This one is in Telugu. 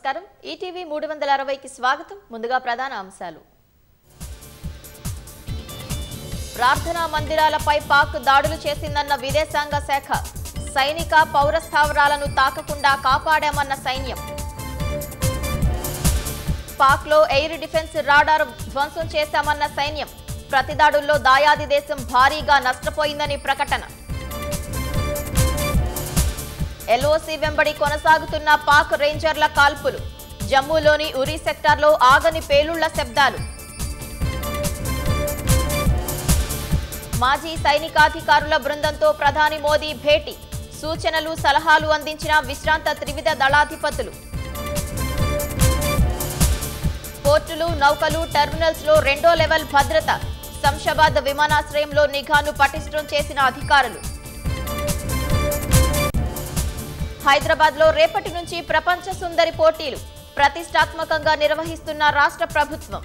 నమస్కారం ఈటీవీ 360కి స్వాగతం ముందుగా ప్రధాన అంశాలు ప్రార్థనా మందిరాలపై పాక్ దాడులు చేసిందన్న విదేశాంగ శాఖ సైనిక పౌర స్థావరాలను తాకకుండా కాపాడామన్న సైన్యం పాక్లో ఎయిర్ డిఫెన్స్ రాడార్ ధ్వంసం చేశామన్న సైన్యం ప్రతిదాడుల్లో దాయాది దేశం భారీగా నష్టపోయిందని ప్రకటన ఎల్ఓసి వెంబడి కొనసాగుతున్న పాక్ రేంజర్ల కాల్పులు జమ్మూలోని ఉరి సెక్టార్లో ఆగని పేలుళ్ల శబ్దాలు మాజీ సైనికాధికారుల బృందంతో ప్రధాని మోదీ భేటీ సూచనలు సలహాలు అందించిన విశ్రాంత త్రివిధ దళాధిపతులు పోర్టులు నౌకలు టెర్మినల్స్ లో రెండో లెవెల్ భద్రత శంషాబాద్ విమానాశ్రయంలో నిఘాను పటిష్టం చేసిన అధికారులు హైదరాబాద్ లో రేపటి నుంచి ప్రపంచ సుందరి పోటీలు ప్రతిష్టాత్మకంగా నిర్వహిస్తున్న రాష్ట్ర ప్రభుత్వం